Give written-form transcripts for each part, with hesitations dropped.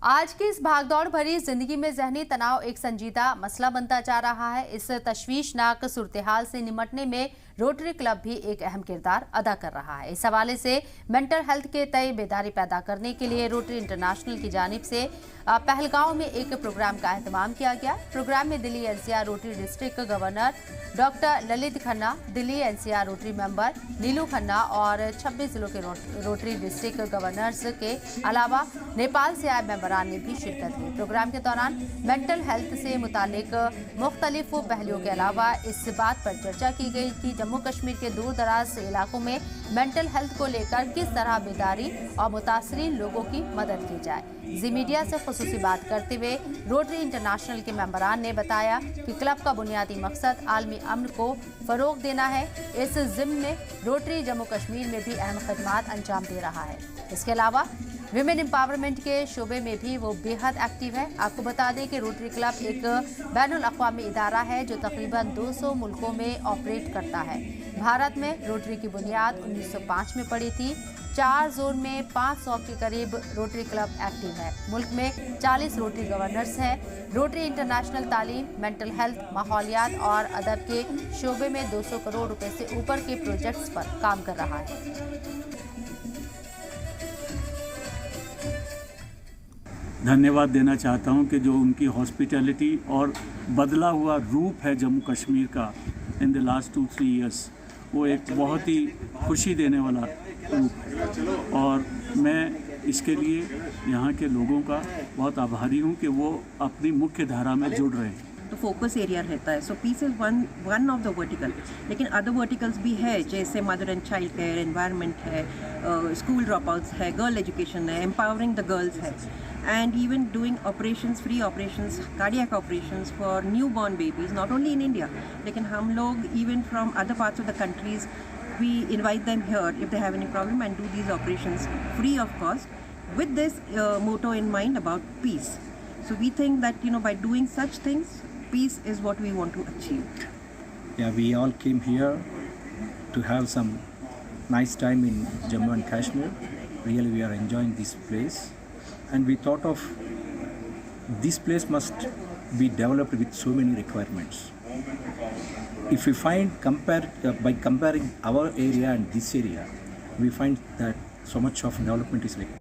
आज की इस भागदौड़ भरी जिंदगी में ज़हनी तनाव एक संजीदा मसला बनता जा रहा है। इस तशवीशनाक सूरत-ए-हाल से निपटने में रोटरी क्लब भी एक अहम किरदार अदा कर रहा है। इस हवाले से मेंटल हेल्थ के तय बेदारी पैदा करने के लिए रोटरी इंटरनेशनल की जानिब से पहलगांव में एक प्रोग्राम का एहतमाम किया गया। प्रोग्राम में Delhi NCR rotary district governor doctor Lalit Khanna, Delhi NCR rotary member Neelu Khanna और 26 जिलों के रोटरी डिस्ट्रिक्ट गवर्नर्स के अलावा नेपाल से आए मेंबरान ने भी शिरकत की। प्रोग्राम के दौरान मेंटल हेल्थ से मुतालिक मुख्तलिफ पहलुओं के अलावा इस बात पर चर्चा की गई कि जम्मू कश्मीर के दूर दराज इलाकों में मेंटल हेल्थ को लेकर किस तरह बेदारी और मुतासरीन लोगों की मदद की जाए। जी मीडिया से खुसूसी बात करते हुए रोटरी इंटरनेशनल के मेंबरान ने बताया कि क्लब का बुनियादी मकसद आलमी अमन को फरोग देना है। इस जिम्न में रोटरी जम्मू कश्मीर में भी अहम खदमात अंजाम दे रहा है। इसके अलावा विमेन एम्पावरमेंट के शोबे में भी वो बेहद एक्टिव है। आपको बता दें कि रोटरी क्लब एक बैनुल अक़वामी इदारा है जो तकरीबन 200 मुल्कों में ऑपरेट करता है। भारत में रोटरी की बुनियाद 1905 में पड़ी थी। 4 जोन में 500 के करीब रोटरी क्लब एक्टिव है। मुल्क में 40 रोटरी गवर्नर्स हैं। रोटरी इंटरनेशनल तालीम, मेंटल हेल्थ, माहौलियात और अदब के शोबे में 200 करोड़ रुपए से ऊपर के प्रोजेक्ट्स पर काम कर रहा है। धन्यवाद देना चाहता हूं कि जो उनकी हॉस्पिटैलिटी और बदला हुआ रूप है जम्मू कश्मीर का इन द लास्ट 2-3 ईयर्स, वो एक बहुत ही खुशी देने वाला रूप है। और मैं इसके लिए यहाँ के लोगों का बहुत आभारी हूँ कि वो अपनी मुख्य धारा में जुड़ रहे हैं। तो फोकस एरिया रहता है। So peace is one of the vertical, लेकिन अदर वर्टिकल्स भी है जैसे mother and child care, environment है, स्कूल ड्रॉप आउट्स है, गर्ल एजुकेशन है, एम्पावरिंग द गर्ल्स है, and even doing operations, free operations, cardiac operations for newborn babies, not only in India, लेकिन हम लोग even from other parts of the countries, we invite them here if they have any problem and do these operations free of cost with this motto in mind about peace. So we think that by doing such things, peace is what we want to achieve. Yeah, we all came here to have some nice time in Jammu and Kashmir. Really, we are enjoying this place. And we thought of this place must be developed with so many requirements. If we find by comparing our area and this area, we find that so much of development is required.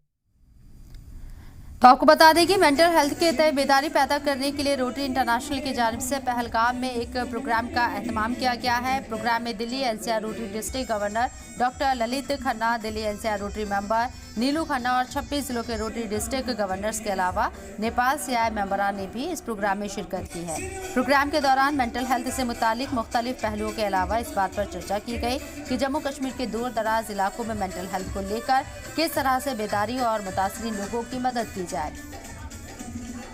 तो आपको बता दें कि mental health के तय बेदारी पैदा करने के लिए रोटरी इंटरनेशनल की जानिब से पहलगाम में एक प्रोग्राम का एहतमाम किया गया है। प्रोग्राम में Delhi NCR rotary district governor doctor Lalit Khanna, Delhi NCR rotary member Neelu Khanna और 26 जिलों के रोटरी डिस्ट्रिक्ट गवर्नर्स के अलावा नेपाल से आए मेंबरान ने भी इस प्रोग्राम में शिरकत की है। प्रोग्राम के दौरान मेंटल हेल्थ से मुतालिक मुख्तलिफ पहलुओं के अलावा इस बात पर चर्चा की गई कि जम्मू कश्मीर के दूर दराज इलाकों में मेंटल हेल्थ को लेकर किस तरह से बेदारी और मुतासरीन लोगों की मदद की जाए।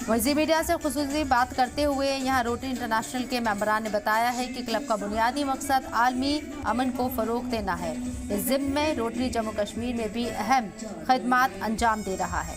वजी मीडिया से खुसूसी बात करते हुए यहाँ रोटरी इंटरनेशनल के मेंबरान ने बताया है कि क्लब का बुनियादी मकसद आलमी अमन को फरोग देना है। इस जिम्मे में रोटरी जम्मू कश्मीर में भी अहम खदमात अंजाम दे रहा है।